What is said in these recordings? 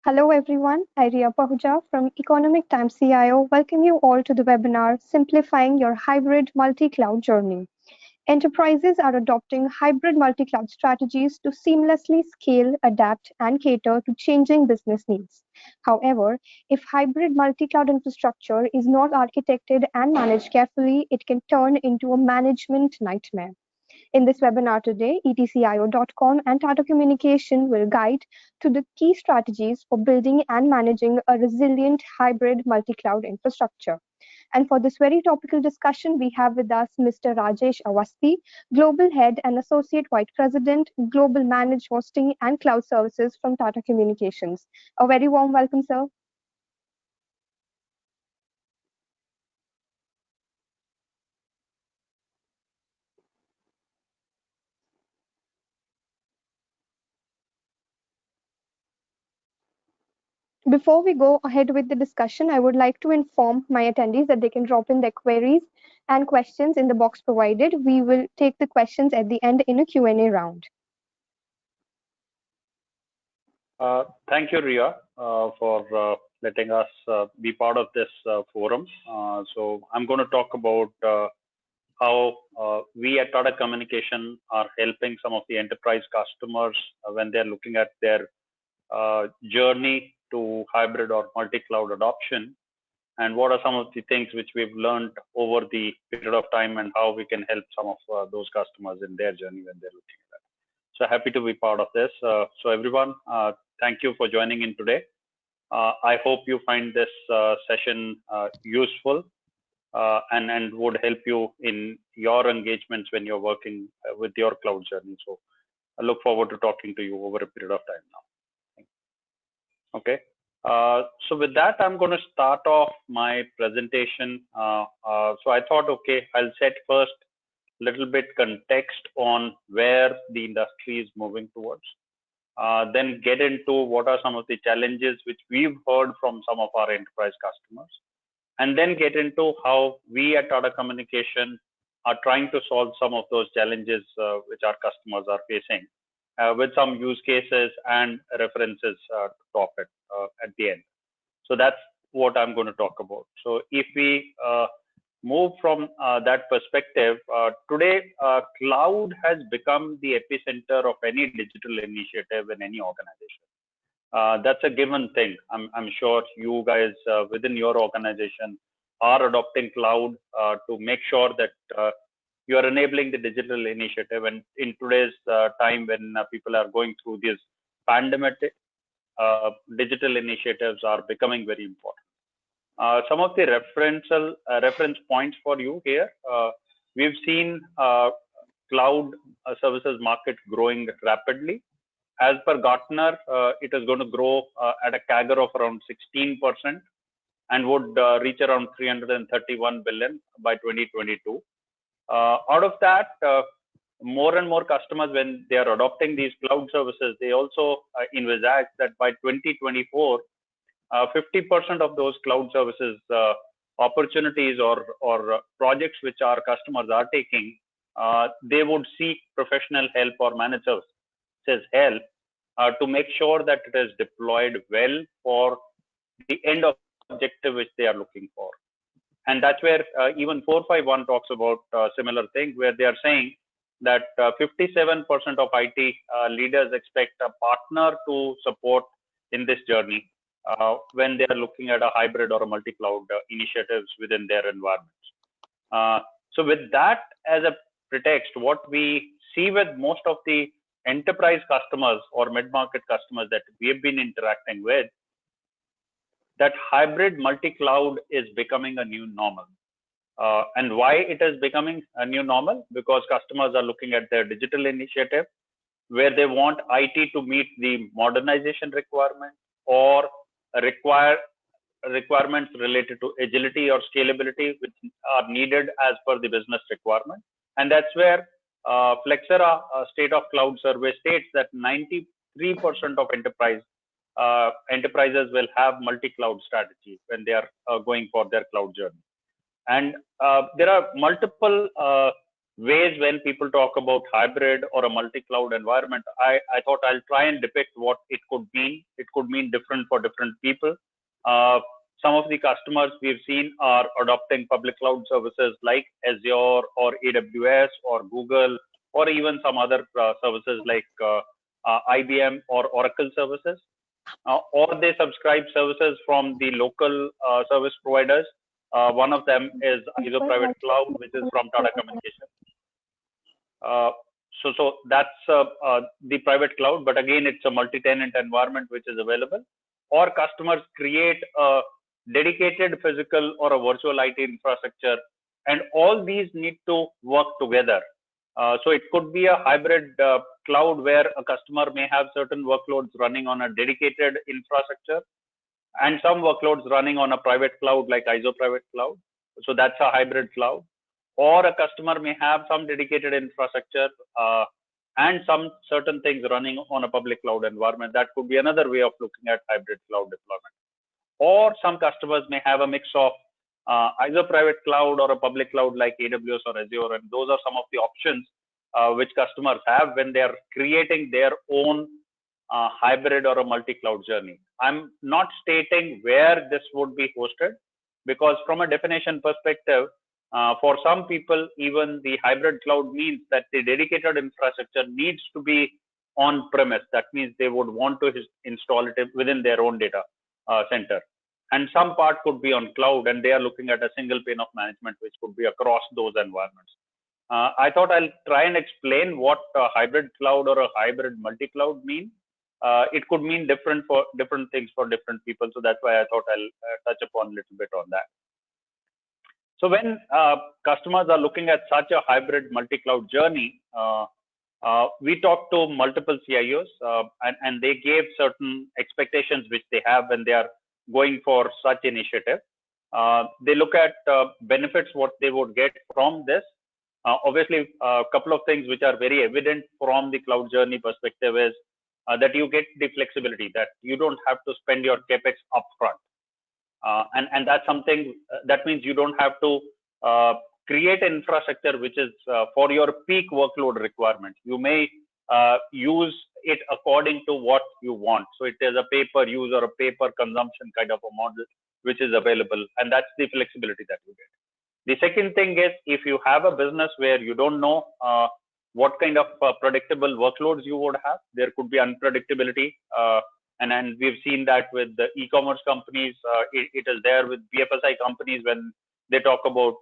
Hello everyone, I Riya Pahuja from Economic Times CIO welcome you all to the webinar Simplifying Your Hybrid Multi-Cloud Journey. Enterprises are adopting hybrid multi-cloud strategies to seamlessly scale, adapt, and cater to changing business needs. However, if hybrid multi-cloud infrastructure is not architected and managed carefully, it can turn into a management nightmare. In this webinar today, etcio.com and Tata Communication will guide to the key strategies for building and managing a resilient hybrid multi-cloud infrastructure. And for this very topical discussion, we have with us Mr. Rajesh Awasthi, Global Head and Associate Vice President, Global Managed Hosting and Cloud Services from Tata Communications. A very warm welcome, sir. Before we go ahead with the discussion, I would like to inform my attendees that they can drop in their queries and questions in the box provided. We will take the questions at the end in a Q&A round. Thank you, Ria, for letting us be part of this forum. So I'm going to talk about how we at Tata Communication are helping some of the enterprise customers when they're looking at their journey to hybrid or multi-cloud adoption, and what are some of the things which we've learned over the period of time and how we can help some of those customers in their journey when they're looking at that. So happy to be part of this. So everyone, thank you for joining in today. I hope you find this session useful and would help you in your engagements when you're working with your cloud journey. So I look forward to talking to you over a period of time now. Okay. So with that, I'm going to start off my presentation. So I thought, okay, I'll set first a little bit context on where the industry is moving towards. Then get into what are some of the challenges which we've heard from some of our enterprise customers. And then get into how we at Tata Communication are trying to solve some of those challenges which our customers are facing. With some use cases and references to top it at the end. So that's what I'm going to talk about. So if we move from that perspective, today cloud has become the epicenter of any digital initiative in any organization. That's a given thing. I'm sure you guys within your organization are adopting cloud to make sure that you are enabling the digital initiative. And in today's time when people are going through this pandemic, digital initiatives are becoming very important. Some of the reference points for you here. We've seen cloud services market growing rapidly. As per Gartner, it is going to grow at a CAGR of around 16% and would reach around 331 billion by 2022. Out of that, more and more customers, when they are adopting these cloud services, they also envisage that by 2024, 50% of those cloud services opportunities or projects which our customers are taking, they would seek professional help or managed services help to make sure that it is deployed well for the end of objective which they are looking for. And that's where even 451 talks about a similar thing, where they are saying that 57% of IT leaders expect a partner to support in this journey when they are looking at a hybrid or a multi-cloud initiatives within their environments. So with that as a pretext, what we see with most of the enterprise customers or mid-market customers that we have been interacting with, that hybrid multi-cloud is becoming a new normal. And why it is becoming a new normal? Because customers are looking at their digital initiative where they want IT to meet the modernization requirement or requirements related to agility or scalability, which are needed as per the business requirement. And that's where Flexera State of Cloud Survey states that 93% of enterprises will have multi-cloud strategy when they are going for their cloud journey. And there are multiple ways when people talk about hybrid or a multi-cloud environment, I thought I'll try and depict what it could mean. It could mean different for different people. Uh, some of the customers we've seen are adopting public cloud services like Azure or AWS or Google, or even some other services like IBM or Oracle services, or they subscribe services from the local service providers. One of them is ISO Private Cloud, which is from Tata Communications. Uh, so that's the private cloud, but again, it's a multi-tenant environment which is available. Or customers create a dedicated physical or a virtual IT infrastructure, and all these need to work together. So it could be a hybrid cloud where a customer may have certain workloads running on a dedicated infrastructure and some workloads running on a private cloud like ISO Private Cloud. So that's a hybrid cloud. Or a customer may have some dedicated infrastructure and some certain things running on a public cloud environment. That could be another way of looking at hybrid cloud deployment. Or some customers may have a mix of either private cloud or a public cloud like AWS or Azure. And those are some of the options which customers have when they are creating their own hybrid or a multi-cloud journey. I'm not stating where this would be hosted, because from a definition perspective, for some people, even the hybrid cloud means that the dedicated infrastructure needs to be on premise. That means they would want to install it within their own data center. And some part could be on cloud, and they are looking at a single pane of management, which could be across those environments. I thought I'll try and explain what a hybrid cloud or a hybrid multi-cloud mean. It could mean different things for different people. So that's why I thought I'll touch upon a little bit on that. So when customers are looking at such a hybrid multi-cloud journey, we talked to multiple CIOs and they gave certain expectations which they have when they are going for such initiative. They look at benefits, what they would get from this. Obviously, a couple of things which are very evident from the cloud journey perspective is that you get the flexibility, that you don't have to spend your capex upfront. And that's something that means you don't have to create infrastructure which is for your peak workload requirement. You may use it according to what you want. So it is a pay-per use or a pay-per consumption kind of a model which is available, and that's the flexibility that you get. The second thing is, if you have a business where you don't know what kind of predictable workloads you would have, there could be unpredictability. And we've seen that with the e-commerce companies. It is there with BFSI companies when they talk about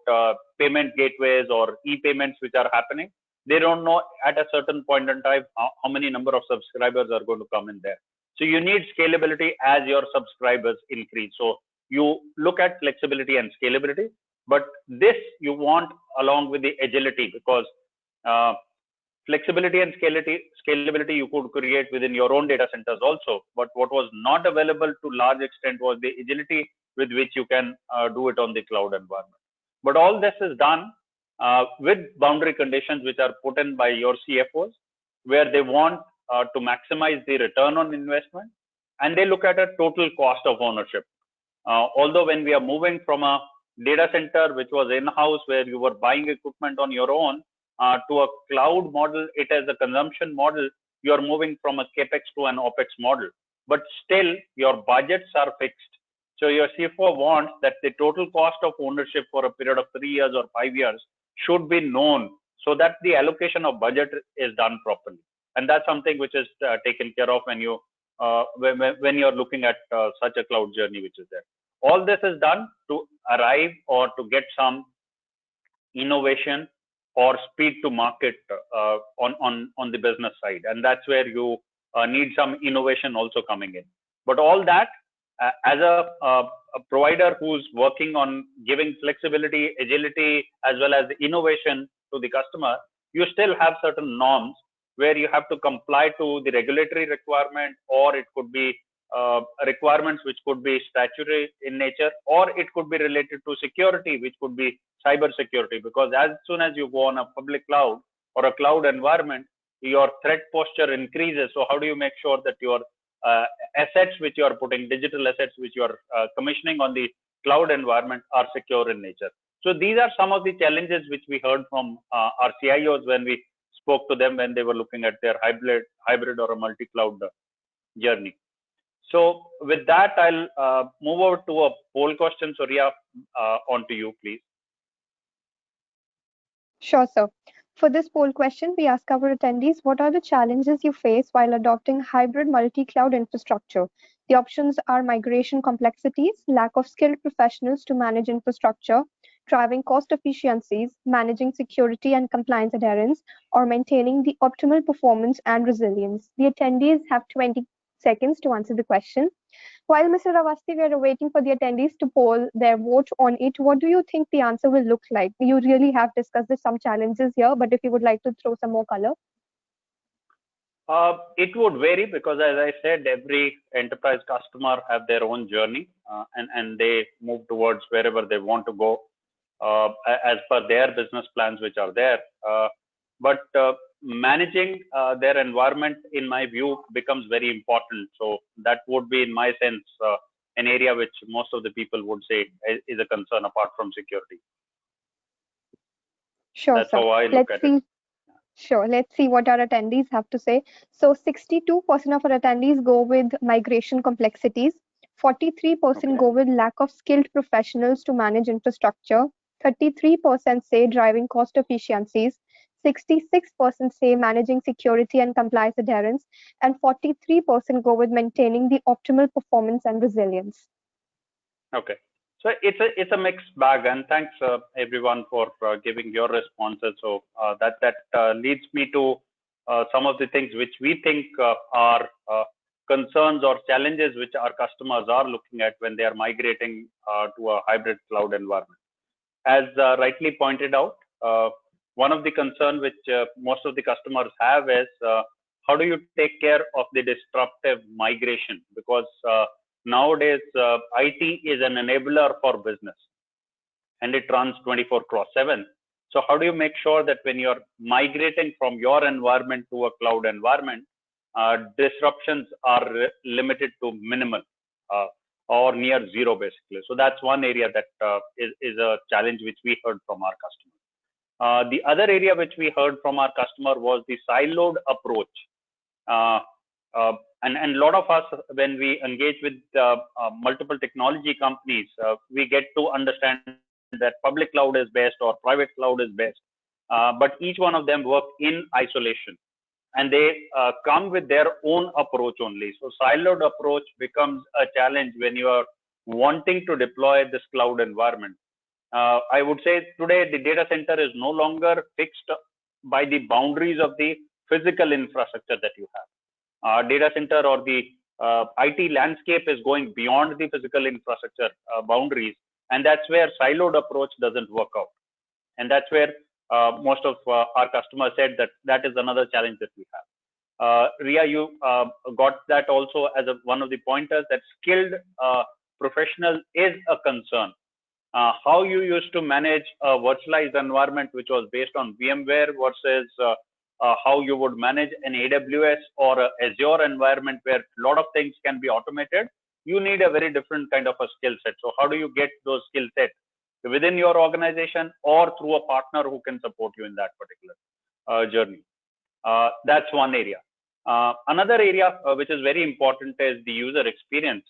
payment gateways or e-payments which are happening. They don't know at a certain point in time how many number of subscribers are going to come in there. So you need scalability as your subscribers increase. So you look at flexibility and scalability, but this you want along with the agility, because flexibility and scalability you could create within your own data centers also. But what was not available to large extent was the agility with which you can do it on the cloud environment. But all this is done with boundary conditions which are put in by your CFOs, where they want to maximize the return on investment, and they look at a total cost of ownership. Although when we are moving from a data center which was in-house where you were buying equipment on your own to a cloud model, it is a consumption model. You are moving from a capex to an opex model, but still your budgets are fixed. So your CFO wants that the total cost of ownership for a period of 3 years or 5 years should be known, so that the allocation of budget is done properly. And that's something which is taken care of when you when you're looking at such a cloud journey which is there. All this is done to arrive or to get some innovation or speed to market on the business side, and that's where you need some innovation also coming in. But all that as a provider who's working on giving flexibility, agility, as well as innovation to the customer, you still have certain norms where you have to comply to the regulatory requirement, or it could be requirements which could be statutory in nature, or it could be related to security, which could be cyber security. Because as soon as you go on a public cloud or a cloud environment, your threat posture increases. So how do you make sure that your assets which you are putting, digital assets which you are commissioning on the cloud environment, are secure in nature? So these are some of the challenges which we heard from our CIOs when we spoke to them when they were looking at their hybrid or a multi-cloud journey. So with that, I'll move over to a poll question. So Ria, on to you, please. Sure, sir. For this poll question, we ask our attendees what are the challenges you face while adopting hybrid multi cloud infrastructure? The options are migration complexities, lack of skilled professionals to manage infrastructure, driving cost efficiencies, managing security and compliance adherence, or maintaining the optimal performance and resilience. The attendees have 20 seconds to answer the question. While Mr. Awasthi, we are waiting for the attendees to poll their vote on it, what do you think the answer will look like? You really have discussed some challenges here, but if you would like to throw some more color. It would vary because, as I said, every enterprise customer have their own journey and they move towards wherever they want to go as per their business plans which are there. But managing their environment, in my view, becomes very important. So that would be, in my sense, an area which most of the people would say is a concern apart from security. Sure, That's sir. how I look at it. Sure, let's see what our attendees have to say. So 62% of our attendees go with migration complexities, 43% go with lack of skilled professionals to manage infrastructure, 33% say driving cost efficiencies, 66% say managing security and compliance adherence, and 43% go with maintaining the optimal performance and resilience. Okay. So it's a mixed bag, and thanks everyone for giving your responses. So that leads me to some of the things which we think are concerns or challenges which our customers are looking at when they are migrating to a hybrid cloud environment. As rightly pointed out, one of the concerns which most of the customers have is how do you take care of the disruptive migration? Because nowadays, IT is an enabler for business and it runs 24/7. So how do you make sure that when you're migrating from your environment to a cloud environment, disruptions are limited to minimal or near zero, basically? So that's one area that is a challenge which we heard from our customers. The other area which we heard from our customer was the siloed approach. And a lot of us, when we engage with multiple technology companies, we get to understand that public cloud is best or private cloud is best. But each one of them work in isolation and they come with their own approach only. So siloed approach becomes a challenge when you are wanting to deploy this cloud environment. I would say today the data center is no longer fixed by the boundaries of the physical infrastructure that you have. Data center or the IT landscape is going beyond the physical infrastructure boundaries, and that's where siloed approach doesn't work out. And that's where most of our customers said that is another challenge that we have. Ria, you got that also as one of the pointers, that skilled professional is a concern. How you used to manage a virtualized environment which was based on VMware versus how you would manage an AWS or a Azure environment where a lot of things can be automated, you need a very different kind of a skill set. So how do you get those skill sets within your organization or through a partner who can support you in that particular journey? That's one area. Another area which is very important is the user experience.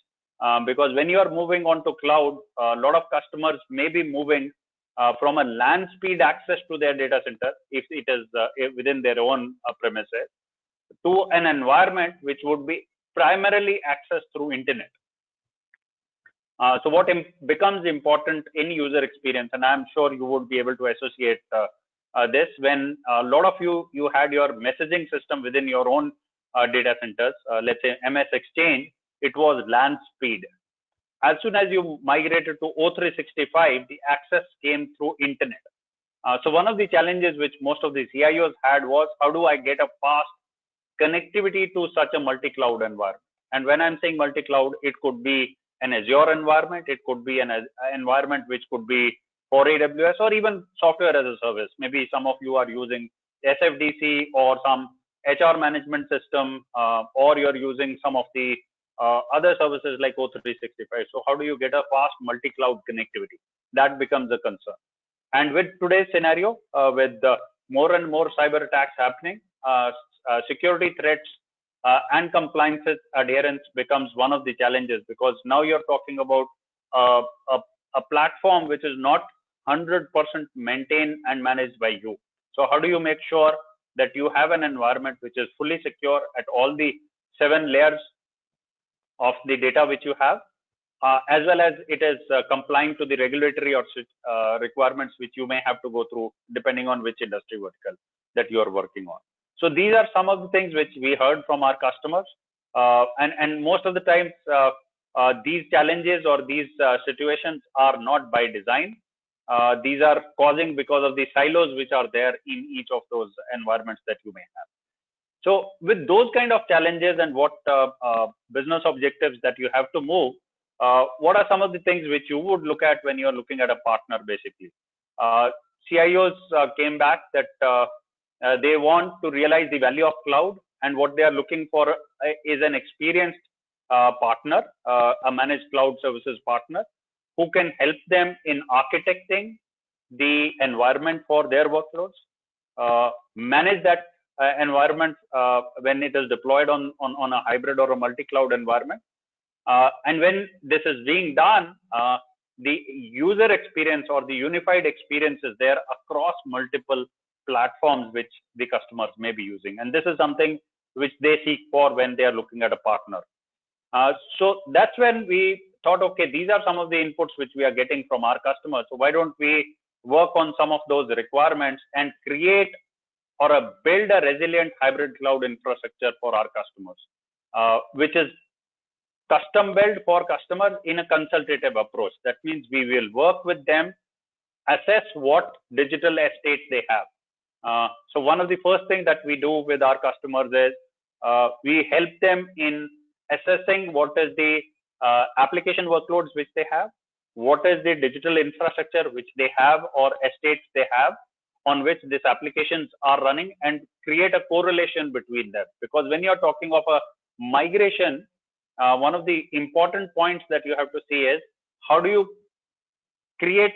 Because when you are moving on to cloud, a lot of customers may be moving from a LAN speed access to their data center, if it is within their own premises, to an environment which would be primarily accessed through internet. So what becomes important in user experience, and I'm sure you would be able to associate this, when a lot of you had your messaging system within your own data centers, let's say MS Exchange, it was LAN speed. As soon as you migrated to O365, the access came through internet. So one of the challenges which most of the CIOs had was, how do I get a fast connectivity to such a multi-cloud environment? And when I'm saying multi-cloud, it could be an Azure environment, it could be an environment which could be for AWS or even software as a service. Maybe some of you are using SFDC or some HR management system, or you're using some of the other services like O365. So how do you get a fast multi-cloud connectivity? That becomes a concern. And with today's scenario, with more and more cyber attacks happening, security threats and compliance adherence becomes one of the challenges, because now you're talking about uh, a, a platform which is not 100% maintained and managed by you. So how do you make sure that you have an environment which is fully secure at all the 7 layers of the data which you have, as well as it is complying to the regulatory or requirements which you may have to go through depending on which industry vertical that you are working on. So these are some of the things which we heard from our customers, and most of the times these challenges or these situations are not by design. These are causing because of the silos which are there in each of those environments that you may have. So with those kind of challenges and what business objectives that you have to move, what are some of the things which you would look at when you're looking at a partner, basically? CIOs came back that they want to realize the value of cloud, and what they are looking for is an experienced partner, a managed cloud services partner, who can help them in architecting the environment for their workloads, manage that environment when it is deployed on a hybrid or a multi-cloud environment. And when this is being done, the user experience or the unified experience is there across multiple platforms which the customers may be using. And this is something which they seek for when they are looking at a partner. So that's when we thought, okay, these are some of the inputs which we are getting from our customers. So why don't we work on some of those requirements and create or build a resilient hybrid cloud infrastructure for our customers, which is custom built for customers in a consultative approach. That means we will work with them, assess what digital estates they have. So one of the first things that we do with our customers is we help them in assessing what is the application workloads which they have, what is the digital infrastructure which they have or estates they have on which these applications are running, and create a correlation between them. Because when you're talking of a migration, one of the important points that you have to see is how do you create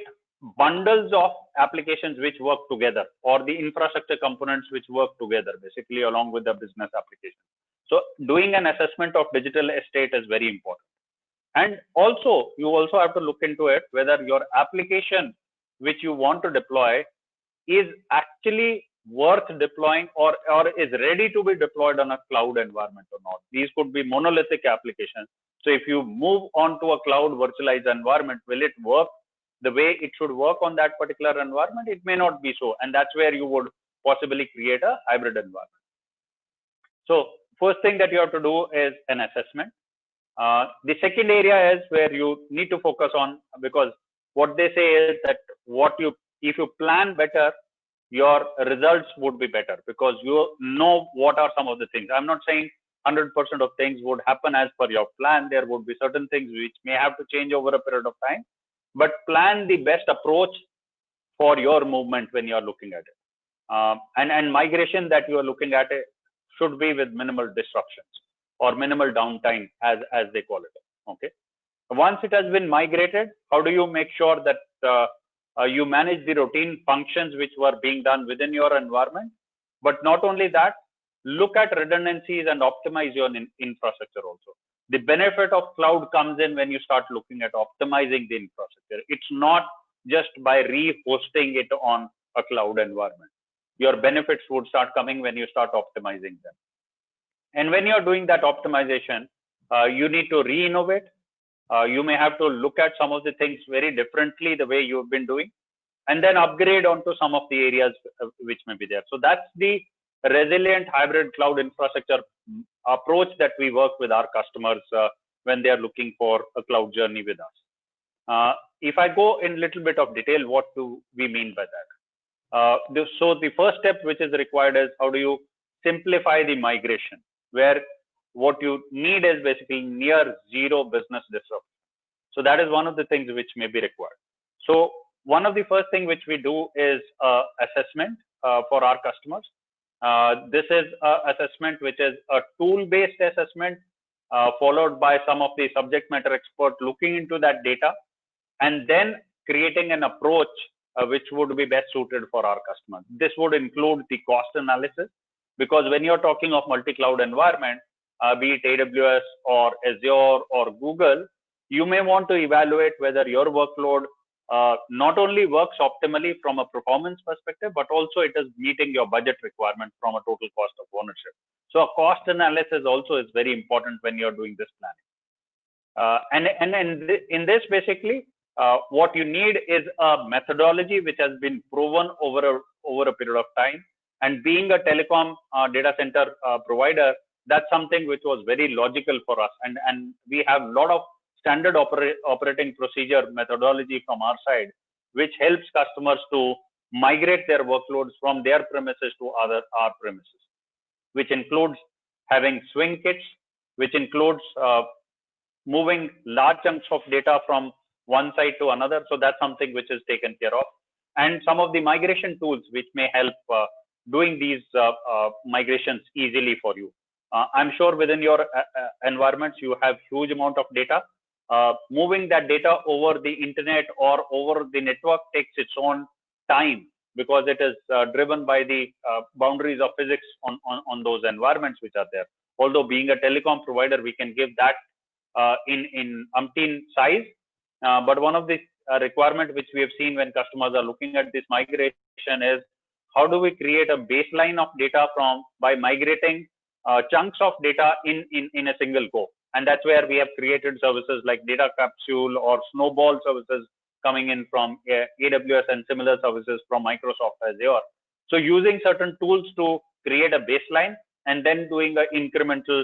bundles of applications which work together, or the infrastructure components which work together, basically along with the business application. So doing an assessment of digital estate is very important. And also, you also have to look into it whether your application which you want to deploy is actually worth deploying or is ready to be deployed on a cloud environment or not. These could be monolithic applications. So if you move on to a cloud virtualized environment, will it work the way it should work on that particular environment? It may not be so. And that's where you would possibly create a hybrid environment. So first thing that you have to do is an assessment. The second area is where you need to focus on, because what they say is that if you plan better, your results would be better, because you know what are some of the things. I'm not saying 100% of things would happen as per your plan. There would be certain things which may have to change over a period of time, but plan the best approach for your movement when you're looking at it. And migration that you are looking at it should be with minimal disruptions or minimal downtime, as they call it. Okay. Once it has been migrated, how do you make sure that you manage the routine functions which were being done within your environment? But not only that, look at redundancies and optimize your infrastructure also. The benefit of cloud comes in when you start looking at optimizing the infrastructure. It's not just by re-hosting it on a cloud environment. Your benefits would start coming when you start optimizing them. And when you're doing that optimization, you need to re-innovate. You may have to look at some of the things very differently the way you've been doing, and then upgrade onto some of the areas which may be there. So that's the resilient hybrid cloud infrastructure approach that we work with our customers when they are looking for a cloud journey with us. If I go in a little bit of detail, what do we mean by that? So the first step which is required is how do you simplify the migration, where what you need is basically near zero business disruption. So that is one of the things which may be required. So one of the first thing which we do is assessment for our customers. This is assessment which is a tool-based assessment followed by some of the subject matter experts looking into that data and then creating an approach which would be best suited for our customers. This would include the cost analysis, because when you're talking of multi-cloud environment, be it AWS or Azure or Google, you may want to evaluate whether your workload not only works optimally from a performance perspective, but also it is meeting your budget requirement from a total cost of ownership. So a cost analysis also is very important when you're doing this planning. In this, basically, what you need is a methodology which has been proven over a period of time. And being a telecom data center provider, that's something which was very logical for us. And we have a lot of standard operating procedure methodology from our side, which helps customers to migrate their workloads from their premises to our premises, which includes having swing kits, which includes moving large chunks of data from one side to another. So that's something which is taken care of. And some of the migration tools which may help doing these migrations easily for you. I'm sure within your environments, you have huge amount of data. Moving that data over the internet or over the network takes its own time, because it is driven by the boundaries of physics on those environments which are there. Although being a telecom provider, we can give that in umpteen size. But one of the requirement which we have seen when customers are looking at this migration is, how do we create a baseline of data by migrating chunks of data in a single go? And that's where we have created services like Data Capsule or Snowball services coming in from AWS and similar services from Microsoft Azure. So using certain tools to create a baseline and then doing an incremental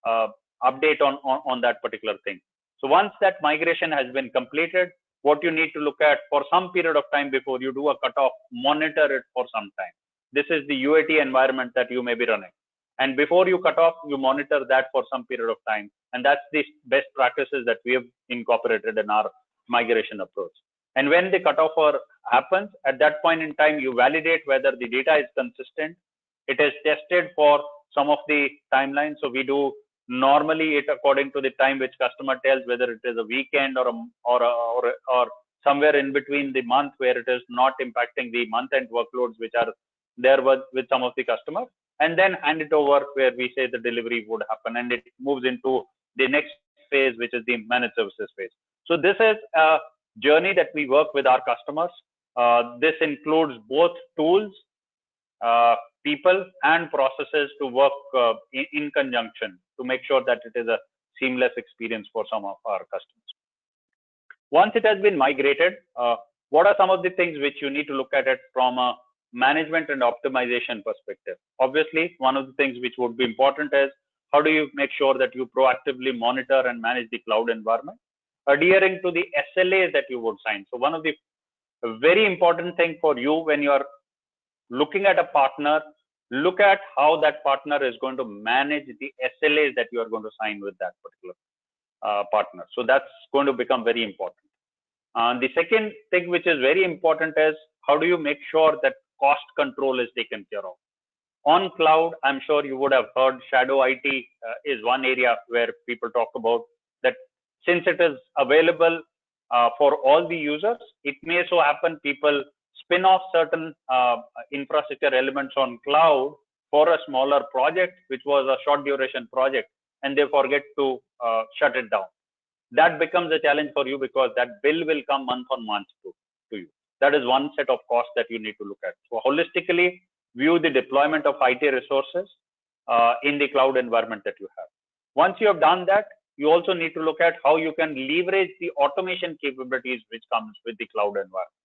update on that particular thing. So once that migration has been completed, what you need to look at for some period of time before you do a cutoff, monitor it for some time. This is the UAT environment that you may be running. And before you cut off, you monitor that for some period of time. And that's the best practices that we have incorporated in our migration approach. And when the cutoff happens, at that point in time, you validate whether the data is consistent. It is tested for some of the timelines. So we do normally it according to the time which customer tells, whether it is a weekend or somewhere in between the month where it is not impacting the month-end workloads which are there with some of the customers, and then hand it over where we say the delivery would happen, and it moves into the next phase, which is the managed services phase. So this is a journey that we work with our customers. This includes both tools, people, and processes to work in conjunction to make sure that it is a seamless experience for some of our customers. Once it has been migrated, what are some of the things which you need to look at it from a management and optimization perspective? Obviously, one of the things which would be important is, how do you make sure that you proactively monitor and manage the cloud environment, adhering to the SLAs that you would sign. So one of the very important thing for you when you are looking at a partner, look at how that partner is going to manage the SLAs that you are going to sign with that particular partner. So that's going to become very important. The second thing which is very important is, how do you make sure that cost control is taken care of? On cloud, I'm sure you would have heard shadow IT is one area where people talk about that. Since it is available for all the users, it may so happen people spin off certain infrastructure elements on cloud for a smaller project, which was a short duration project, and they forget to shut it down. That becomes a challenge for you, because that bill will come month on month to you. That is one set of costs that you need to look at. So holistically view the deployment of IT resources in the cloud environment that you have. Once you have done that, you also need to look at how you can leverage the automation capabilities which comes with the cloud environment,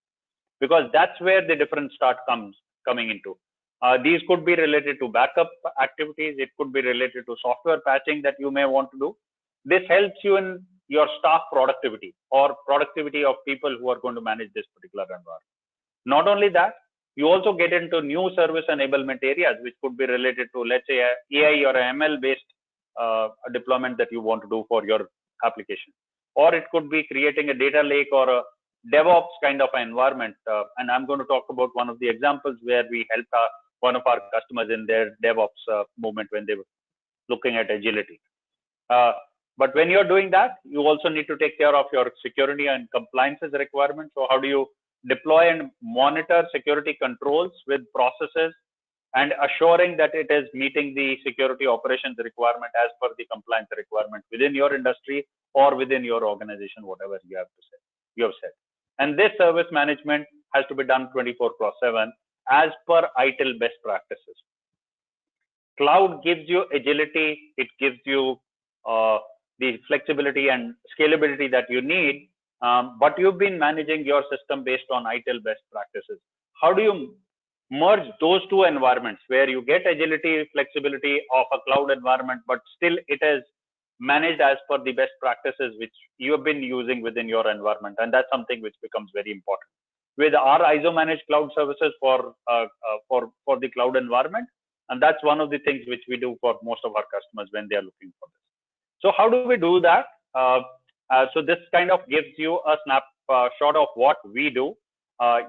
because that's where the difference coming into. These could be related to backup activities. It could be related to software patching that you may want to do. This helps you in your staff productivity or productivity of people who are going to manage this particular environment. Not only that, you also get into new service enablement areas, which could be related to, let's say, AI or ML based deployment that you want to do for your application, or it could be creating a data lake or a DevOps kind of environment. And I'm going to talk about one of the examples where we helped one of our customers in their DevOps movement when they were looking at agility. But when you're doing that, you also need to take care of your security and compliances requirements. So how do you deploy and monitor security controls with processes and assuring that it is meeting the security operations requirement as per the compliance requirement within your industry or within your organization, whatever you have said. And this service management has to be done 24/7 as per ITIL best practices. Cloud gives you agility, it gives you the flexibility and scalability that you need, but you've been managing your system based on ITIL best practices. How do you merge those two environments where you get agility, flexibility of a cloud environment, but still it is managed as per the best practices which you have been using within your environment? And that's something which becomes very important. With our ISO managed cloud services for the cloud environment, and that's one of the things which we do for most of our customers when they are looking for this. So how do we do that? So this kind of gives you a snapshot of what we do.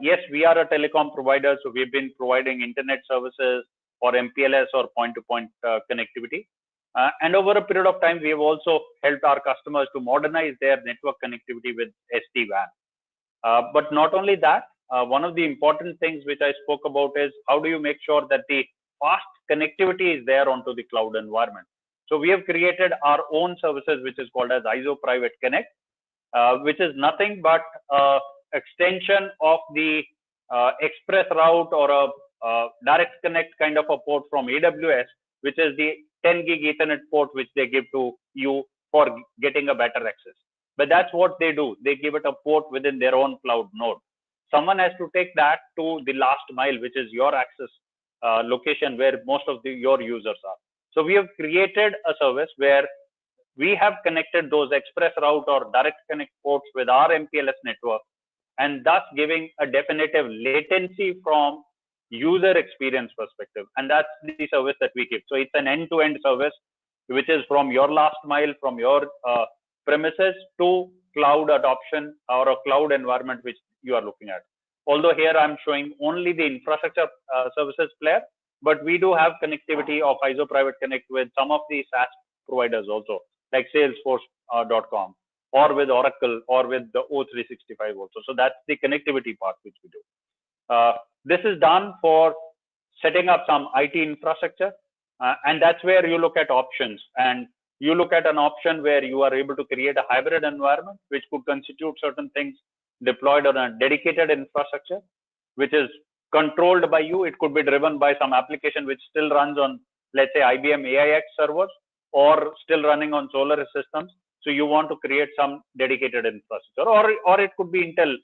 Yes, we are a telecom provider, so we've been providing internet services or MPLS or point-to-point connectivity. And over a period of time, we have also helped our customers to modernize their network connectivity with SD-WAN. But not only that, one of the important things which I spoke about is how do you make sure that the fast connectivity is there onto the cloud environment. So we have created our own services, which is called as ISO Private Connect, which is nothing but extension of the express route or a direct connect kind of a port from AWS, which is the 10 gig Ethernet port, which they give to you for getting a better access. But that's what they do. They give it a port within their own cloud node. Someone has to take that to the last mile, which is your access location where most of your users are. So we have created a service where we have connected those express route or direct connect ports with our MPLS network, and thus giving a definitive latency from user experience perspective. And that's the service that we give. So it's an end-to-end service, which is from your last mile, from your premises to cloud adoption or a cloud environment which you are looking at. Although here I'm showing only the infrastructure services player, but we do have connectivity of ISO Private Connect with some of the SaaS providers also, like Salesforce.com or with Oracle or with the O365 also. So that's the connectivity part which we do. This is done for setting up some IT infrastructure, and that's where you look at options. And you look at an option where you are able to create a hybrid environment, which could constitute certain things deployed on a dedicated infrastructure, which is controlled by you. It could be driven by some application which still runs on, let's say, IBM AIX servers or still running on Solar systems. So you want to create some dedicated infrastructure, or it could be Intel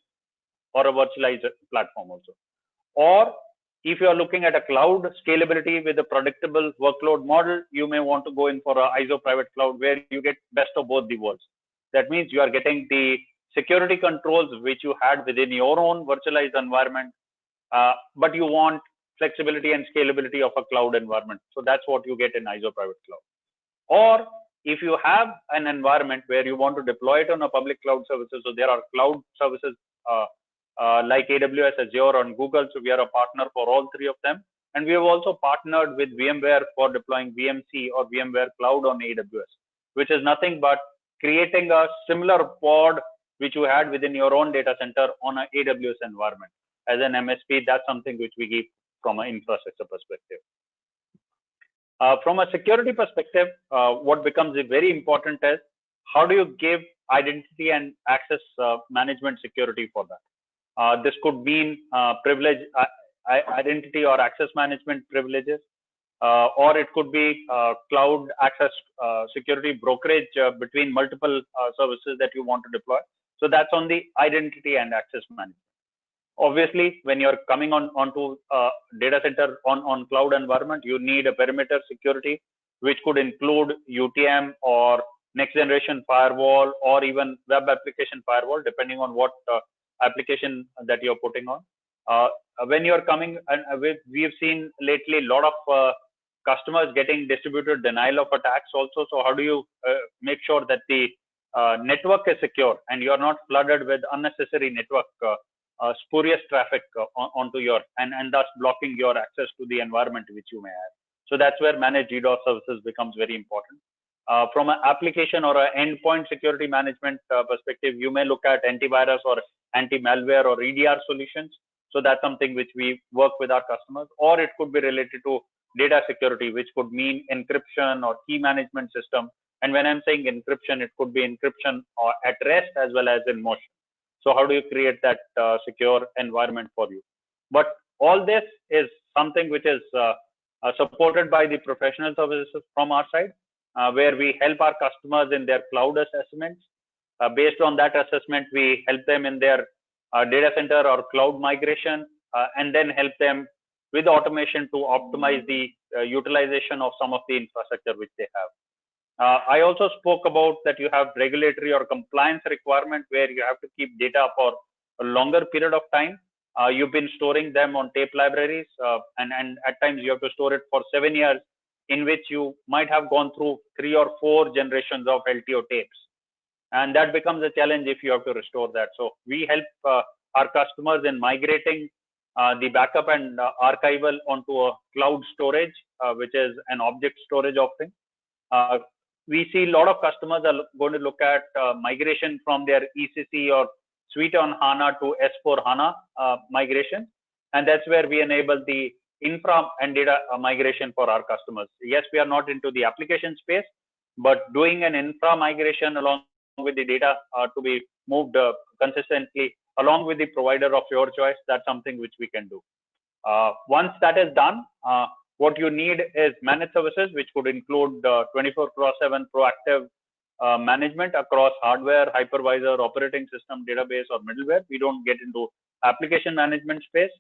or a virtualized platform also. Or if you are looking at a cloud scalability with a predictable workload model, you may want to go in for a ISO private cloud where you get best of both the worlds. That means you are getting the security controls which you had within your own virtualized environment, but you want flexibility and scalability of a cloud environment. So that's what you get in ISO private cloud. Or if you have an environment where you want to deploy it on a public cloud services, so there are cloud services like AWS, Azure, and Google. So we are a partner for all three of them. And we have also partnered with VMware for deploying VMC or VMware Cloud on AWS, which is nothing but creating a similar pod which you had within your own data center on an AWS environment. As an MSP, that's something which we give from an infrastructure perspective. From a security perspective, what becomes very important is how do you give identity and access management security for that? This could mean privilege, identity or access management privileges, or it could be cloud access security brokerage between multiple services that you want to deploy. So that's on the identity and access management. Obviously, when you're coming onto data center on cloud environment, you need a perimeter security, which could include UTM or next generation firewall or even web application firewall, depending on what application that you're putting on. When you're coming, and we've seen lately a lot of customers getting distributed denial of attacks also. So how do you make sure that the network is secure and you're not flooded with unnecessary network spurious traffic onto your and thus blocking your access to the environment which you may have. So that's where managed DDoS services becomes very important. From an application or an endpoint security management perspective, you may look at antivirus or anti-malware or EDR solutions. So that's something which we work with our customers, or it could be related to data security, which could mean encryption or key management system. And when I'm saying encryption, it could be encryption or at rest as well as in motion. So how do you create that secure environment for you? But all this is something which is supported by the professional services from our side, where we help our customers in their cloud assessments. Based on that assessment, we help them in their data center or cloud migration, and then help them with automation to optimize the utilization of some of the infrastructure which they have. I also spoke about that you have regulatory or compliance requirement where you have to keep data for a longer period of time. You've been storing them on tape libraries, and at times you have to store it for 7 years, in which you might have gone through 3 or 4 generations of LTO tapes. And that becomes a challenge if you have to restore that. So we help our customers in migrating the backup and archival onto a cloud storage, which is an object storage offering. We see a lot of customers are going to look at migration from their ECC or Suite on HANA to S4 HANA migration. And that's where we enable the infra and data migration for our customers. Yes, we are not into the application space, but doing an infra migration along with the data to be moved consistently along with the provider of your choice, that's something which we can do. Once that is done, what you need is managed services, which could include 24/7 proactive management across hardware, hypervisor, operating system, database, or middleware. We don't get into application management space,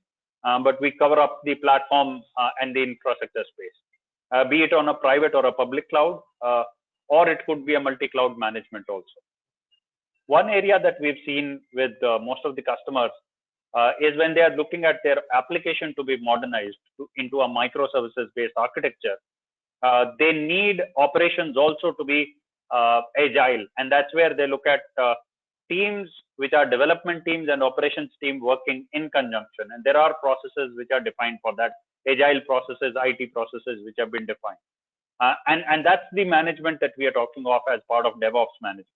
but we cover up the platform and the infrastructure space, be it on a private or a public cloud, or it could be a multi-cloud management also. One area that we've seen with most of the customers is when they are looking at their application to be modernized into a microservices-based architecture, they need operations also to be agile. And that's where they look at teams which are development teams and operations team working in conjunction. And there are processes which are defined for that, agile processes, IT processes which have been defined. And that's the management that we are talking of as part of DevOps management.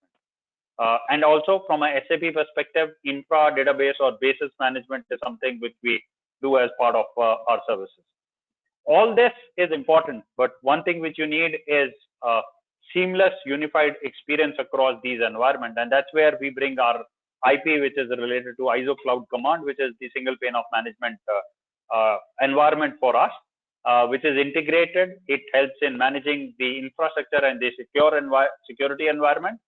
And also from a SAP perspective, infra, database, or basis management is something which we do as part of our services. All this is important, but one thing which you need is seamless, unified experience across these environments. And that's where we bring our IP, which is related to ISO Cloud Command, which is the single pane of management environment for us, which is integrated. It helps in managing the infrastructure and the security environment,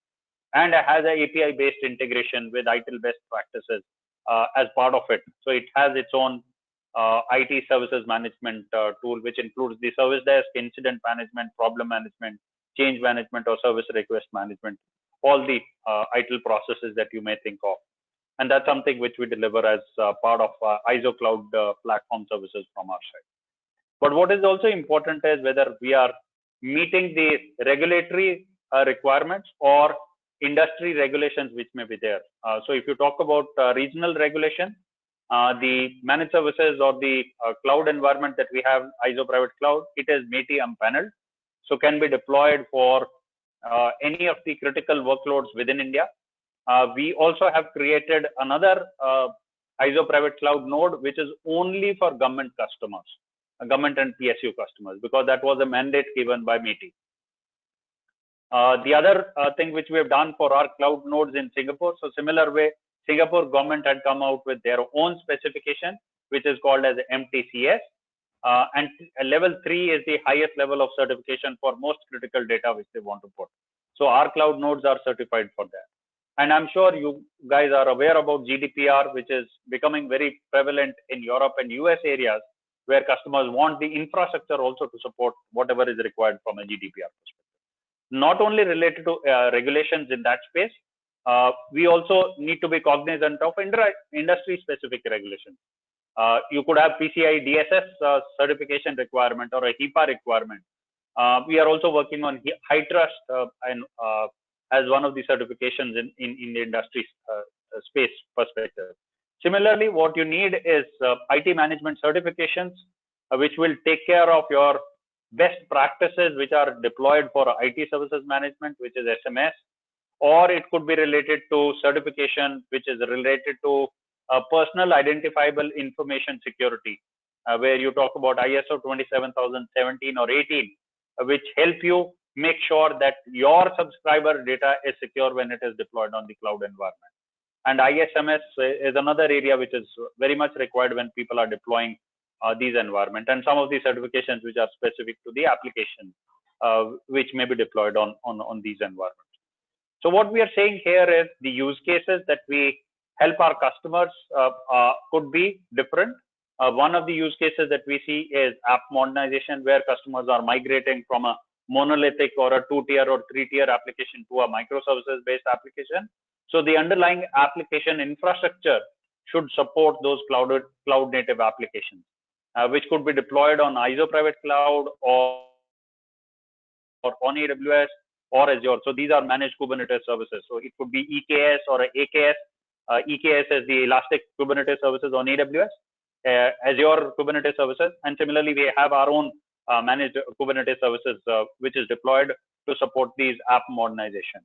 and has an API-based integration with ITIL best practices as part of it. So it has its own IT services management tool, which includes the service desk, incident management, problem management, change management, or service request management, all the ITIL processes that you may think of. And that's something which we deliver as part of ISO Cloud platform services from our side. But what is also important is whether we are meeting the regulatory requirements or industry regulations which may be there. So if you talk about regional regulation, the managed services or the cloud environment that we have, ISO Private Cloud, it is METI unpaneled, so can be deployed for any of the critical workloads within India. We also have created another ISO Private Cloud node, which is only for government customers, government and PSU customers, because that was a mandate given by METI. The other thing which we have done for our cloud nodes in Singapore, so similar way, Singapore government had come out with their own specification, which is called as MTCS. And level 3 is the highest level of certification for most critical data which they want to put. So our cloud nodes are certified for that. And I'm sure you guys are aware about Gdpr, which is becoming very prevalent in Europe and US areas, where customers want the infrastructure also to support whatever is required from a Gdpr perspective. Not only related to regulations in that space, we also need to be cognizant of industry-specific regulations. You could have PCI DSS certification requirement or a HIPAA requirement. We are also working on HITRUST and as one of the certifications in the industry space perspective. Similarly, what you need is IT management certifications, which will take care of your best practices which are deployed for IT services management, which is SMS, or it could be related to certification, which is related to personal identifiable information security, where you talk about ISO 27017 or 18, which help you make sure that your subscriber data is secure when it is deployed on the cloud environment. And ISMS is another area which is very much required when people are deploying these environments, and some of the certifications which are specific to the application, which may be deployed on these environments. So what we are saying here is the use cases that we help our customers could be different. One of the use cases that we see is app modernization, where customers are migrating from a monolithic or a 2-tier or 3-tier application to a microservices-based application. So the underlying application infrastructure should support those cloud native applications, which could be deployed on ISO private cloud or on AWS or Azure. So these are managed Kubernetes services. So it could be EKS or AKS. EKS is the Elastic Kubernetes services on AWS, Azure Kubernetes services, and similarly we have our own managed Kubernetes services, which is deployed to support these app modernization.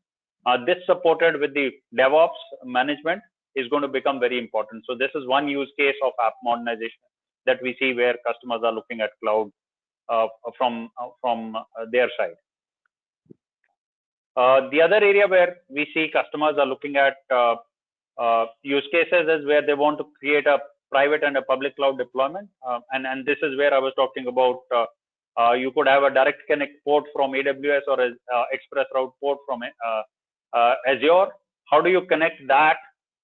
This supported with the DevOps management is going to become very important. So this is one use case of app modernization that we see where customers are looking at cloud from their side. The other area where we see customers are looking at use cases is where they want to create a private and a public cloud deployment. And this is where I was talking about you could have a direct connect port from AWS or express route port from Azure. How do you connect that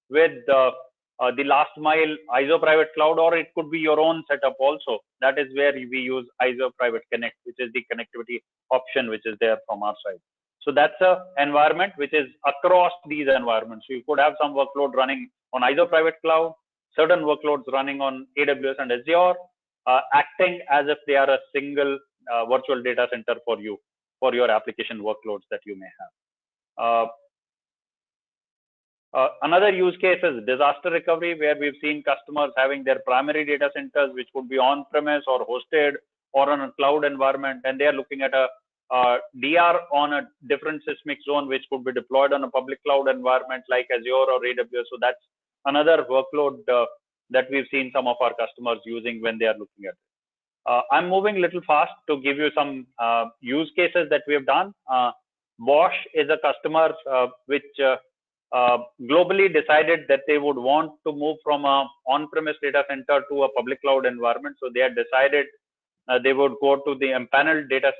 with the last mile ISO private cloud, or it could be your own setup also? That is where we use ISO private connect, which is the connectivity option which is there from our side. So that's an environment which is across these environments. So you could have some workload running on ISO private cloud, certain workloads running on AWS and Azure, acting as if they are a single virtual data center for you, for your application workloads that you may have. Another use case is disaster recovery, where we've seen customers having their primary data centers, which could be on-premise or hosted or on a cloud environment, and they are looking at a DR on a different seismic zone, which could be deployed on a public cloud environment like Azure or AWS. So that's another workload that we've seen some of our customers using when they are looking at it. I'm moving a little fast to give you some use cases that we have done. Bosch is a customer which globally decided that they would want to move from a on-premise data center to a public cloud environment. So they had decided they would go to the empaneled data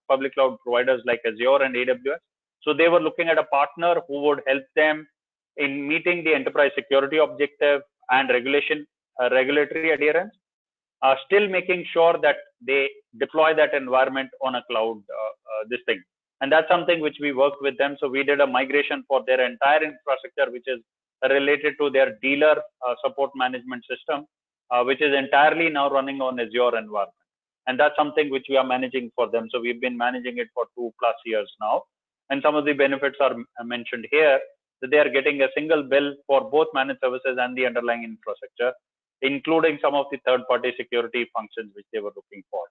public cloud providers like Azure and AWS. So they were looking at a partner who would help them in meeting the enterprise security objective and regulatory adherence, still making sure that they deploy that environment on a cloud, this thing. And that's something which we worked with them. So we did a migration for their entire infrastructure, which is related to their dealer support management system, which is entirely now running on Azure environment. And that's something which we are managing for them. So we've been managing it for 2+ years now. And some of the benefits are mentioned here, that they are getting a single bill for both managed services and the underlying infrastructure, including some of the third-party security functions which they were looking for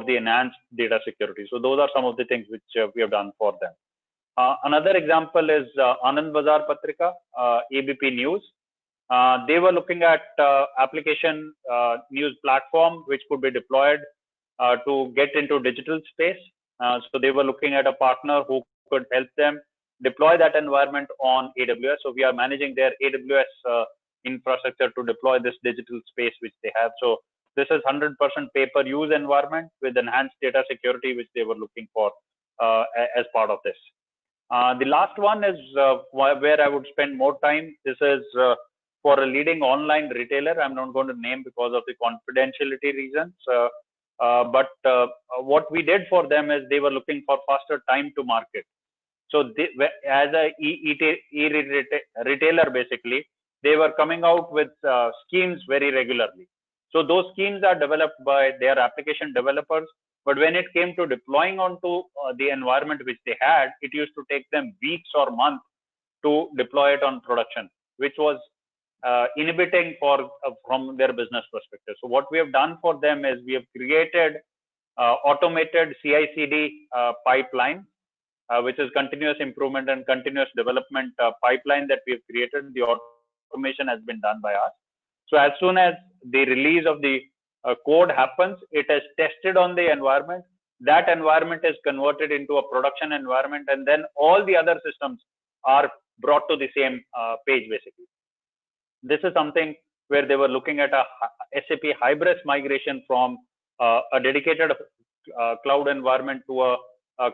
the enhanced data security. So those are some of the things which we have done for them. Another example is Anand Bazar Patrika, ABP News. They were looking at application news platform which could be deployed to get into digital space. So they were looking at a partner who could help them deploy that environment on AWS. So we are managing their AWS infrastructure to deploy this digital space which they have. So this is 100% pay-per-use environment with enhanced data security, which they were looking for as part of this. The last one is where I would spend more time. This is for a leading online retailer. I'm not going to name because of the confidentiality reasons. But what we did for them is they were looking for faster time to market. So they, as a retailer, basically, they were coming out with schemes very regularly. So those schemes are developed by their application developers. But when it came to deploying onto the environment which they had, it used to take them weeks or months to deploy it on production, which was inhibiting from their business perspective. So what we have done for them is we have created automated CI/CD pipeline, which is continuous improvement and continuous development pipeline that we've created. The automation has been done by us. So as soon as the release of the code happens, it is tested on the environment. That environment is converted into a production environment, and then all the other systems are brought to the same page, basically. This is something where they were looking at a SAP Hybris migration from a dedicated cloud environment to a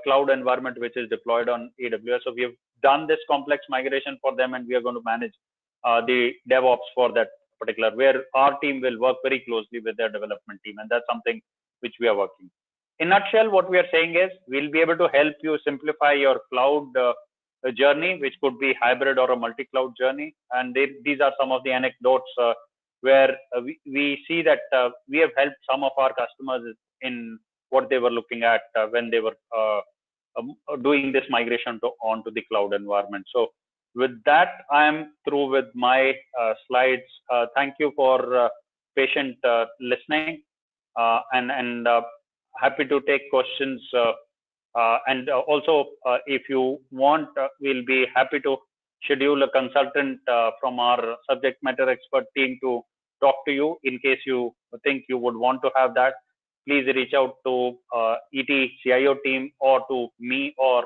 cloud environment which is deployed on AWS. So we have done this complex migration for them, and we are going to manage the DevOps for that particular, where our team will work very closely with their development team, and that's something which we are working. In a nutshell, what we are saying is we'll be able to help you simplify your cloud journey, which could be hybrid or a multi-cloud journey. And these are some of the anecdotes where we see that we have helped some of our customers in what they were looking at when they were doing this migration onto the cloud environment. So with that, I am through with my slides. Thank you for patient listening, and happy to take questions. And also, if you want, we'll be happy to schedule a consultant from our subject matter expert team to talk to you in case you think you would want to have that. Please reach out to ET CIO team or to me or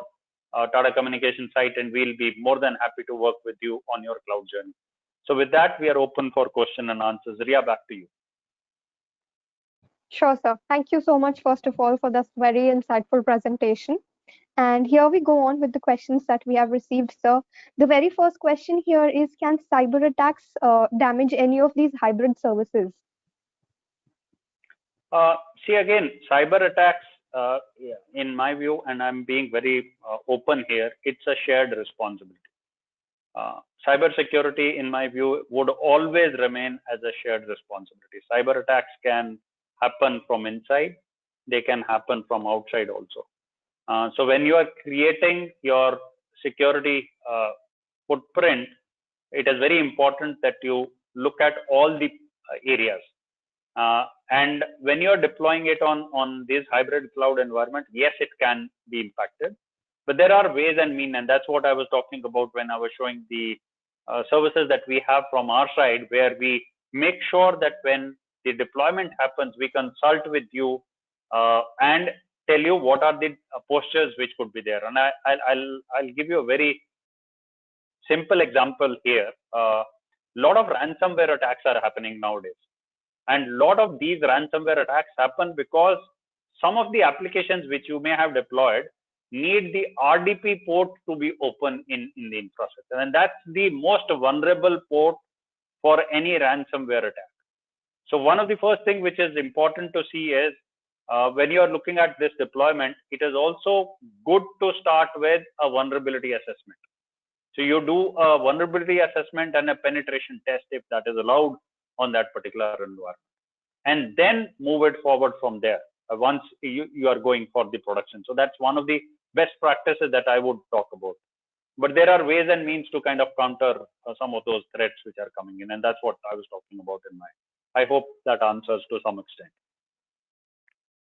Tata Communication site, and we'll be more than happy to work with you on your cloud journey. So with that, we are open for question and answers. Ria, back to you. Sure, sir. Thank you so much, first of all, for this very insightful presentation. And here we go on with the questions that we have received, sir. The very first question here is, can cyber attacks damage any of these hybrid services? See, again, cyber attacks, in my view, and I'm being very open here, it's a shared responsibility. Cyber security, in my view, would always remain as a shared responsibility. Cyber attacks can happen from inside, they can happen from outside also. So when you are creating your security footprint, it is very important that you look at all the areas. And when you are deploying it on this hybrid cloud environment, yes, it can be impacted, but there are ways and means, and that's what I was talking about when I was showing the services that we have from our side, where we make sure that when the deployment happens, we consult with you and tell you what are the postures which could be there. And I'll give you a very simple example here. A lot of ransomware attacks are happening nowadays. And a lot of these ransomware attacks happen because some of the applications which you may have deployed need the RDP port to be open in the infrastructure. And that's the most vulnerable port for any ransomware attack. So one of the first things which is important to see is when you are looking at this deployment, it is also good to start with a vulnerability assessment. So you do a vulnerability assessment and a penetration test if that is allowed on that particular environment, and then move it forward from there once you are going for the production. So that's one of the best practices that I would talk about. But there are ways and means to kind of counter some of those threats which are coming in, and that's what I was talking about in my. I hope that answers to some extent.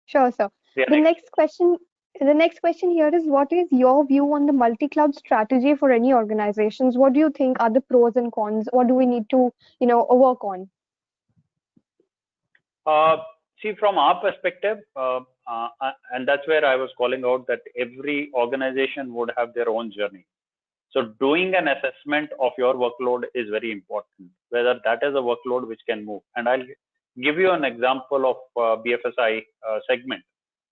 Sure, sir. Yeah, the next question here is, what is your view on the multi-cloud strategy for any organizations? What do you think are the pros and cons? What do we need to, work on? See, from our perspective, and that's where I was calling out that every organization would have their own journey. So doing an assessment of your workload is very important, whether that is a workload which can move. And I'll give you an example of BFSI segment,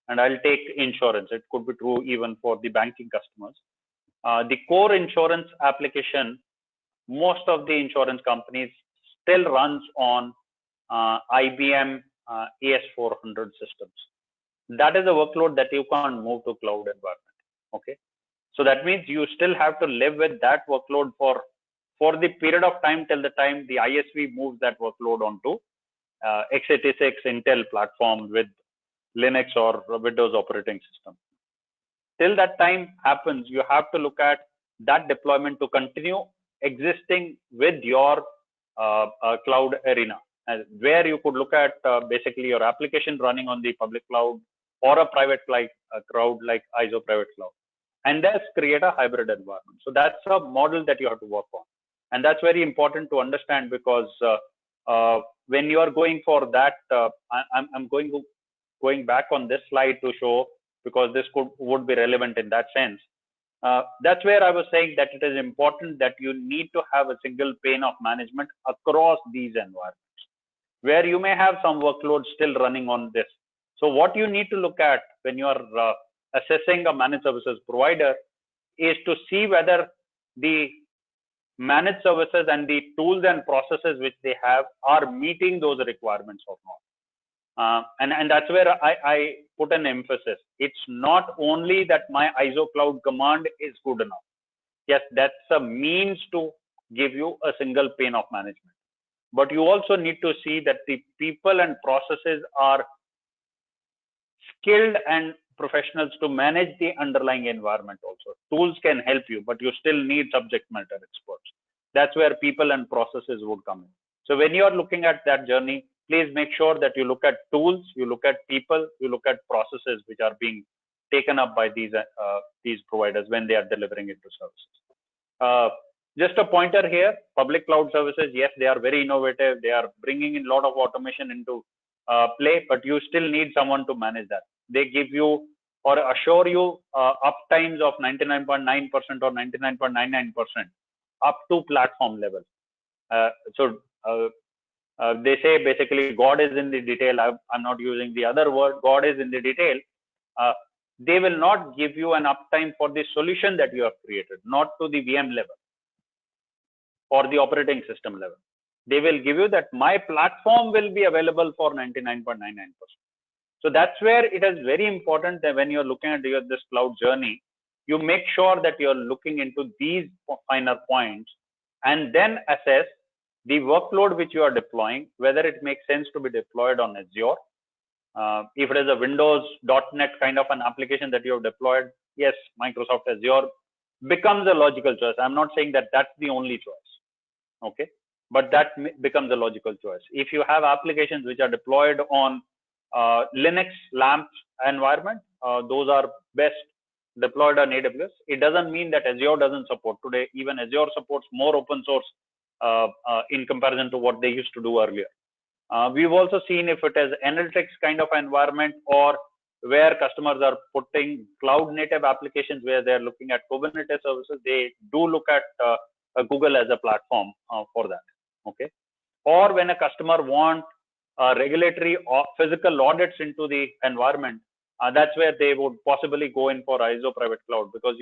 and I'll take insurance. It could be true even for the banking customers. The core insurance application, most of the insurance companies still runs on IBM AS400 systems. That is a workload that you can't move to cloud environment. Okay. So that means you still have to live with that workload for the period of time till the time the ISV moves that workload onto x86 Intel platform with Linux or Windows operating system. Till that time happens, you have to look at that deployment to continue existing with your cloud arena, where you could look at basically your application running on the public cloud, or a private cloud like ISO private cloud, and thus create a hybrid environment. So that's a model that you have to work on, and that's very important to understand because when you are going for that, I'm going back on this slide to show, because this would be relevant in that sense. That's where I was saying that it is important that you need to have a single pane of management across these environments, where you may have some workloads still running on this. So what you need to look at when you are assessing a managed services provider is to see whether the managed services and the tools and processes which they have are meeting those requirements or not. And that's where I put an emphasis. It's not only that my ISO cloud command is good enough. Yes, that's a means to give you a single pane of management. But you also need to see that the people and processes are skilled and professionals to manage the underlying environment also. Tools can help you, but you still need subject matter experts. That's where people and processes would come in. So when you are looking at that journey, please make sure that you look at tools, you look at people, you look at processes which are being taken up by these providers when they are delivering it to services. Just a pointer here, public cloud services, yes, they are very innovative. They are bringing in a lot of automation into play, but you still need someone to manage that. They give you or assure you uptimes of 99.9% or 99.99% up to platform level. They say basically God is in the detail. I'm not using the other word. God is in the detail. They will not give you an uptime for the solution that you have created, not to the VM level or the operating system level. They will give you that my platform will be available for 99.99%. So that's where it is very important that when you're looking at this cloud journey, you make sure that you're looking into these finer points and then assess the workload which you are deploying, whether it makes sense to be deployed on Azure. If it is a Windows .NET kind of an application that you have deployed, yes, Microsoft Azure becomes a logical choice. I'm not saying that that's the only choice, okay? But that becomes a logical choice. If you have applications which are deployed on Linux LAMP environment, those are best deployed on AWS. It doesn't mean that Azure doesn't support. Today, even Azure supports more open source in comparison to what they used to do earlier. We've also seen if it is analytics kind of environment or where customers are putting cloud native applications where they're looking at Kubernetes services, they do look at Google as a platform for that. Okay. Or when a customer wants regulatory or physical audits into the environment, that's where they would possibly go in for ISO private cloud because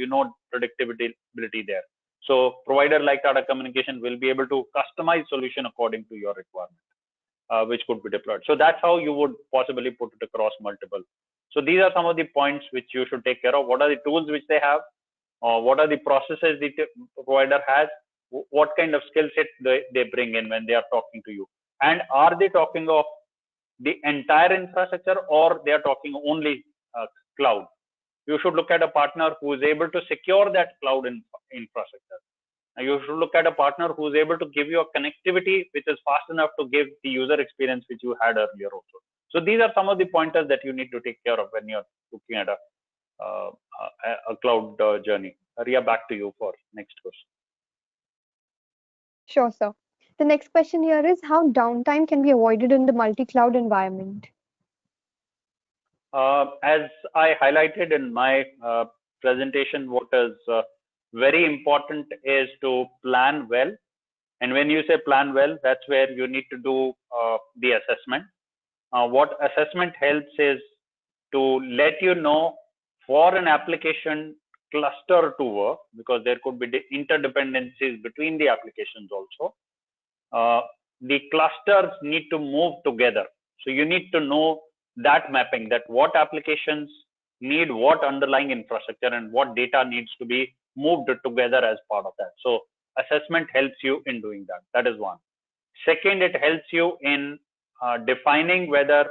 predictability there. So provider like Tata Communication will be able to customize solution according to your requirement, which could be deployed. So that's how you would possibly put it across multiple. So these are some of the points which you should take care of. What are the tools which they have? What are the processes the provider has? What kind of skill set they bring in when they are talking to you? And are they talking of the entire infrastructure or they are talking only cloud? You should look at a partner who is able to secure that cloud infrastructure. You should look at a partner who is able to give you a connectivity which is fast enough to give the user experience which you had earlier also. So these are some of the pointers that you need to take care of when you're looking at a cloud journey. Ria, back to you for next question. Sure, sir. The next question here is how downtime can be avoided in the multi-cloud environment. As I highlighted in my presentation, what is very important is to plan well. And when you say plan well, that's where you need to do the assessment. What assessment helps is to let you know for an application cluster to work, because there could be interdependencies between the applications also. The clusters need to move together. So you need to know that mapping, that what applications need what underlying infrastructure and what data needs to be moved together as part of that. So assessment helps you in doing that. That is one. Second, it helps you in defining whether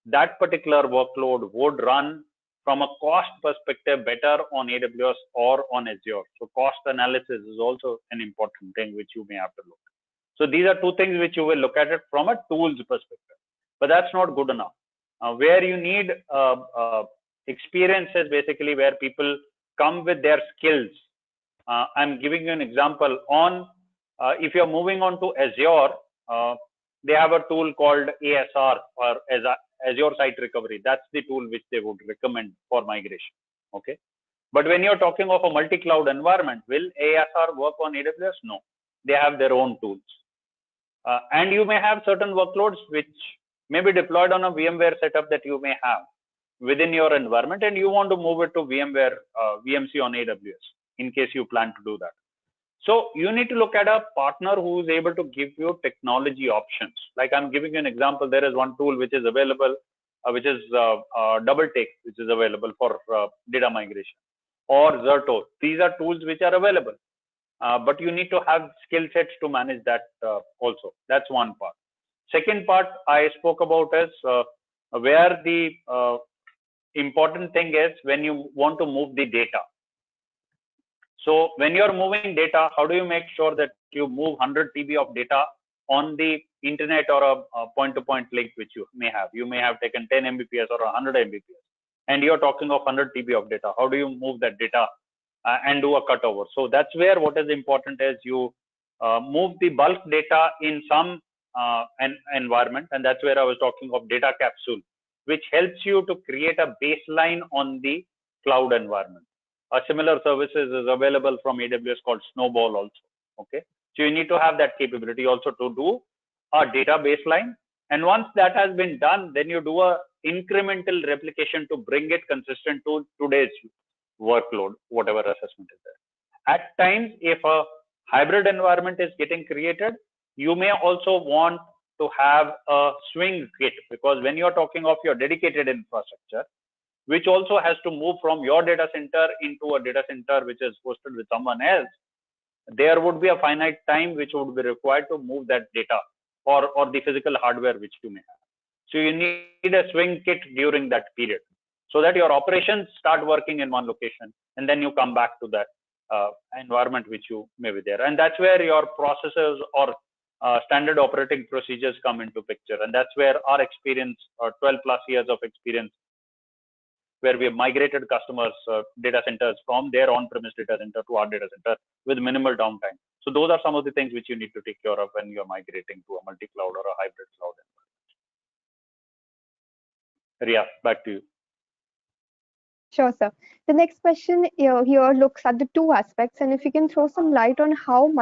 that particular workload would run from a cost perspective better on AWS or on Azure. So cost analysis is also an important thing which you may have to look at. So these are two things which you will look at it from a tools perspective, but that's not good enough. where you need experiences, basically where people come with their skills. I'm giving you an example on if you're moving on to Azure, they have a tool called ASR, or Azure Site Recovery. That's the tool which they would recommend for migration. Okay. But when you're talking of a multi-cloud environment, will ASR work on AWS? No, they have their own tools. And you may have certain workloads which may be deployed on a VMware setup that you may have within your environment, and you want to move it to VMware VMC on AWS in case you plan to do that. So you need to look at a partner who is able to give you technology options. Like I'm giving you an example. There is one tool which is available, which is Double Take, which is available for data migration, or Zerto. These are tools which are available. But you need to have skill sets to manage that also. That's one part. Second part I spoke about is where the important thing is when you want to move the data. So when you're moving data, how do you make sure that you move 100 TB of data on the internet or a point-to-point link which you may have? You may have taken 10 Mbps or 100 Mbps, and you're talking of 100 TB of data. How do you move that data and do a cutover? So that's where what is important is you move the bulk data in some environment, and that's where I was talking of data capsule, which helps you to create a baseline on the cloud environment. A similar services is available from AWS called Snowball also. Okay, so you need to have that capability also to do a data baseline, and once that has been done, then you do a incremental replication to bring it consistent to today's workload, whatever assessment is there. At times, if a hybrid environment is getting created, you may also want to have a swing kit, because when you're talking of your dedicated infrastructure, which also has to move from your data center into a data center which is hosted with someone else, there would be a finite time which would be required to move that data or the physical hardware which you may have. So you need a swing kit during that period so that your operations start working in one location and then you come back to that environment which you may be there. And that's where your processes or standard operating procedures come into picture. And that's where our experience, 12 plus years of experience, where we have migrated customers' data centers from their on-premise data center to our data center with minimal downtime. So those are some of the things which you need to take care of when you're migrating to a multi-cloud or a hybrid cloud environment. Ria, back to you. Sure, sir. The next question here looks at the two aspects, and if you can throw some light on how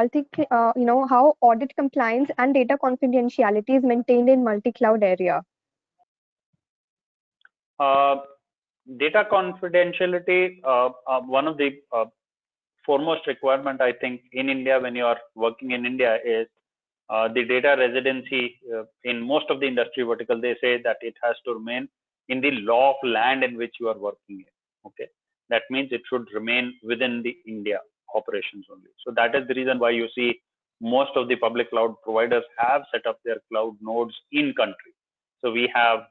how audit compliance and data confidentiality is maintained in multi-cloud area. Data confidentiality, one of the foremost requirement, I think, in India when you are working in India is the data residency. In most of the industry vertical, they say that it has to remain in the law of land in which you are working in. Okay, that means it should remain within the India operations only. So that is the reason why you see most of the public cloud providers have set up their cloud nodes in country. So we have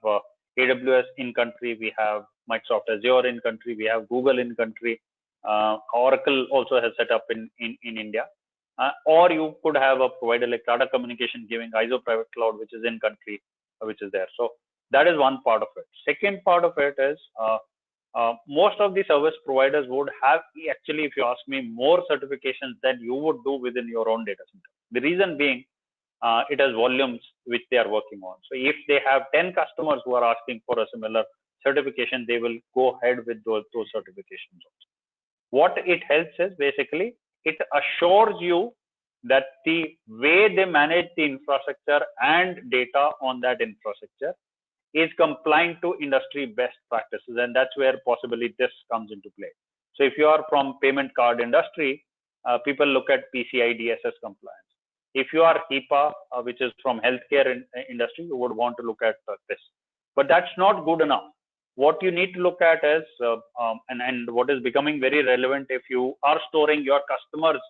AWS in country, we have Microsoft Azure in country, we have Google in country, Oracle also has set up in India, or you could have a provider like Tata Communication giving ISO private cloud, which is in country, which is there. So that is one part of it. Second part of it is most of the service providers would have, actually, if you ask me, more certifications than you would do within your own data center. The reason being, it has volumes which they are working on. So if they have 10 customers who are asking for a similar certification, they will go ahead with those certifications also. What it helps is basically, it assures you that the way they manage the infrastructure and data on that infrastructure is compliant to industry best practices. And that's where possibly this comes into play. So if you are from payment card industry, people look at PCI DSS compliance. If you are HIPAA, which is from healthcare industry, you would want to look at this. But that's not good enough. What you need to look at is, and what is becoming very relevant, if you are storing your customers'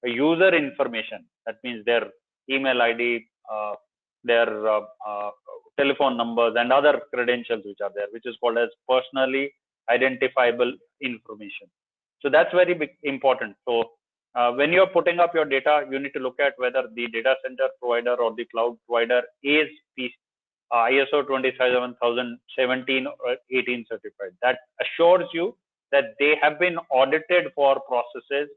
user information, that means their email ID, their telephone numbers, and other credentials which are there, which is called as personally identifiable information. So that's very important. So when you're putting up your data, you need to look at whether the data center provider or the cloud provider is ISO 27017 or 18 certified. That assures you that they have been audited for processes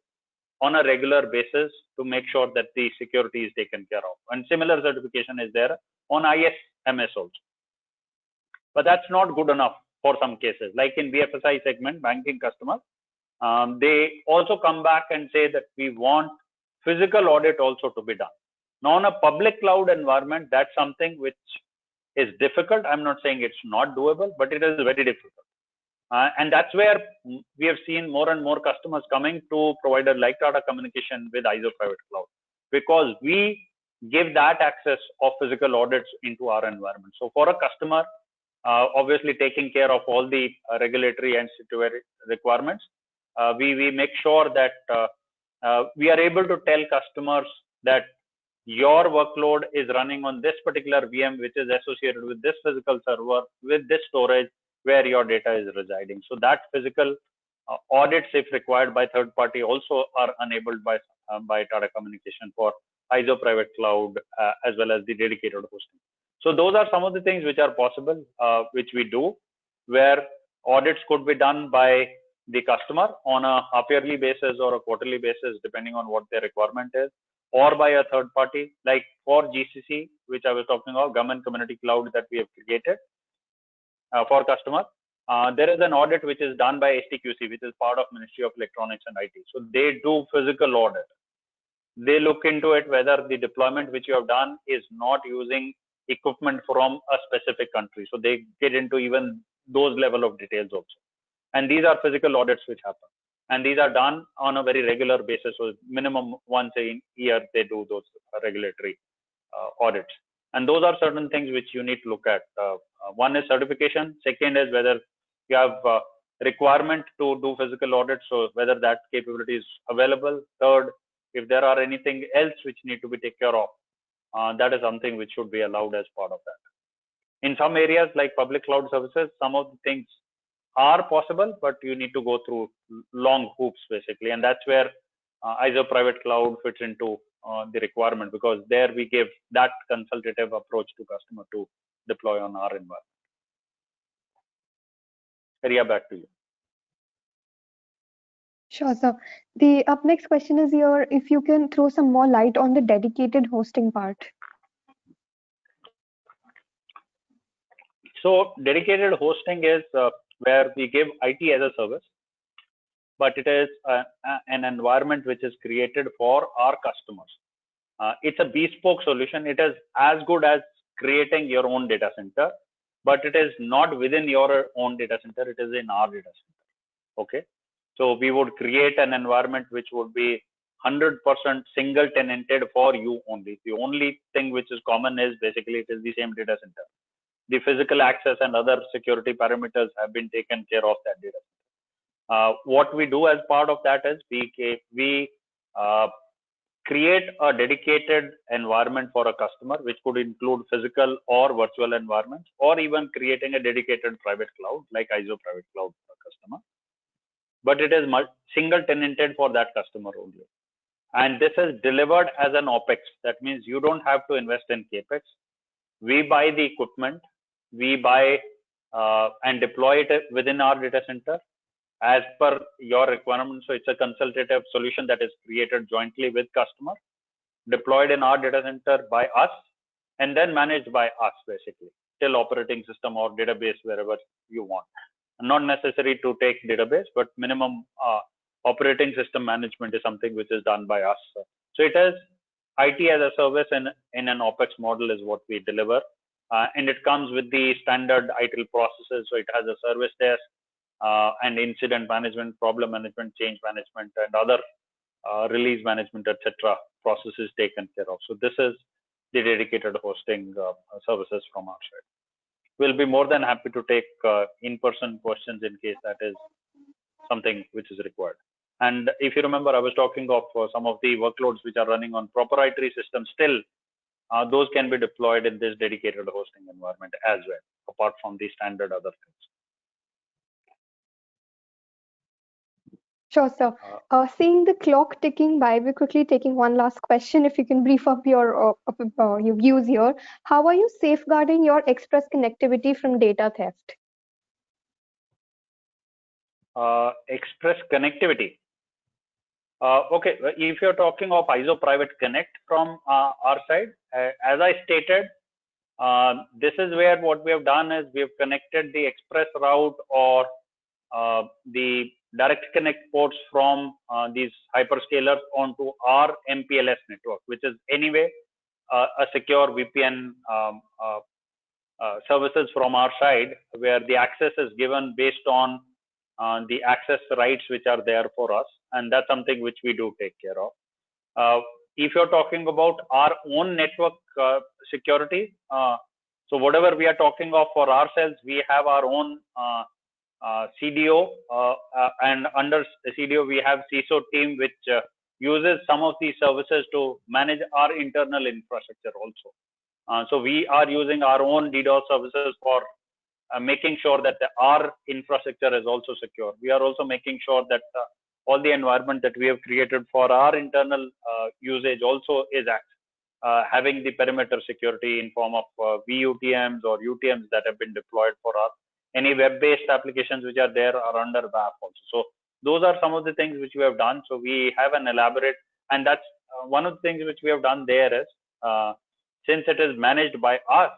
on a regular basis to make sure that the security is taken care of. And similar certification is there on ISMS also. But that's not good enough for some cases. Like in BFSI segment, banking customers, they also come back and say that we want physical audit also to be done. Now, on a public cloud environment, that's something which is difficult. I'm not saying it's not doable, but it is very difficult. And that's where we have seen more and more customers coming to providers like Tata Communication with ISO Private Cloud, because we give that access of physical audits into our environment. So for a customer, obviously taking care of all the regulatory and statutory requirements, we make sure that we are able to tell customers that your workload is running on this particular VM, which is associated with this physical server, with this storage, where your data is residing. So that physical audits, if required by third party, also are enabled by Tata Communication for ISO Private Cloud, as well as the dedicated hosting. So those are some of the things which are possible, which we do, where audits could be done by the customer on a half-yearly basis or a quarterly basis, depending on what their requirement is, or by a third party, like for GCC, which I was talking about, Government Community Cloud that we have created for customer. There is an audit which is done by STQC, which is part of Ministry of Electronics and IT. So they do physical audit. They look into it whether the deployment which you have done is not using equipment from a specific country. So they get into even those level of details also. And these are physical audits which happen. And these are done on a very regular basis. So minimum once a year, they do those regulatory audits. And those are certain things which you need to look at. One is certification. Second is whether you have requirement to do physical audits. So whether that capability is available. Third, if there are anything else which need to be taken care of, that is something which should be allowed as part of that. In some areas like public cloud services, some of the things are possible, but you need to go through long hoops basically. And that's where ISO Private Cloud fits into the requirement, because there we give that consultative approach to customer to deploy on our environment. Ria, back to you. Sure, sir. The up next question is here, if you can throw some more light on the dedicated hosting part. So dedicated hosting is where we give IT as a service, but it is an environment which is created for our customers. It's a bespoke solution. It is as good as creating your own data center, but it is not within your own data center. It is in our data center. Okay. So we would create an environment which would be 100% single tenanted for you only. The only thing which is common is basically it is the same data center. The physical access and other security parameters have been taken care of that data center. What we do as part of that is we create a dedicated environment for a customer, which could include physical or virtual environments, or even creating a dedicated private cloud like ISO Private Cloud for a customer. But it is single tenanted for that customer only. And this is delivered as an OPEX. That means you don't have to invest in CAPEX. We buy the equipment, we buy and deploy it within our data center as per your requirements. So it's a consultative solution that is created jointly with customer, deployed in our data center by us, and then managed by us basically, till operating system or database, wherever you want. Not necessary to take database, but minimum operating system management is something which is done by us. So it is IT as a service in an OPEX model is what we deliver. And it comes with the standard ITIL processes. So it has a service desk and incident management, problem management, change management, and other release management, etc. processes taken care of. So this is the dedicated hosting services from our side. We'll be more than happy to take in-person questions in case that is something which is required. And if you remember, I was talking of some of the workloads which are running on proprietary systems still. Those can be deployed in this dedicated hosting environment as well, apart from the standard other things. Sure, sir. Seeing the clock ticking by, we're quickly taking one last question. If you can brief up your views here, how are you safeguarding your express connectivity from data theft? Express connectivity. Okay, if you're talking of ISO Private Connect from our side, as I stated, this is where what we have done is we have connected the express route or the direct connect ports from these hyperscalers onto our MPLS network, which is anyway a secure VPN services from our side, where the access is given based on the access rights which are there for us, and that's something which we do take care of. If you're talking about our own network security, so whatever we are talking of for ourselves, we have our own CDO, and under CDO we have CISO team which uses some of these services to manage our internal infrastructure also. So we are using our own DDoS services for making sure that our infrastructure is also secure. We are also making sure that all the environment that we have created for our internal usage also is having the perimeter security in form of VUTMs or UTMs that have been deployed for us. Any web-based applications which are there are under WAF also. So those are some of the things which we have done. So we have an elaborate, and that's one of the things which we have done there is, since it is managed by us,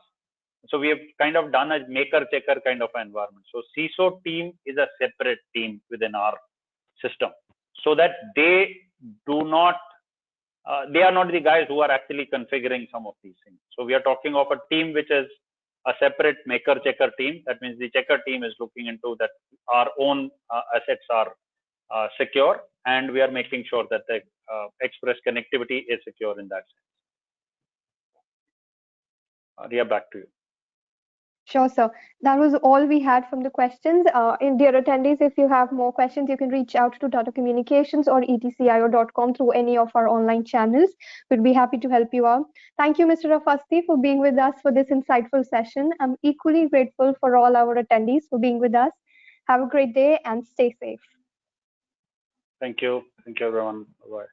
so we have kind of done a maker checker kind of environment. So CISO team is a separate team within our system, so that they do not, they are not the guys who are actually configuring some of these things. So we are talking of a team which is a separate maker checker team. That means the checker team is looking into that our own assets are secure, and we are making sure that the express connectivity is secure in that sense. Ria, back to you. Sure, sir. That was all we had from the questions. Dear attendees, if you have more questions, you can reach out to Tata Communications or etcio.com through any of our online channels. We'd be happy to help you out. Thank you, Mr. Rafasti, for being with us for this insightful session. I'm equally grateful for all our attendees for being with us. Have a great day and stay safe. Thank you. Thank you, everyone. Bye-bye.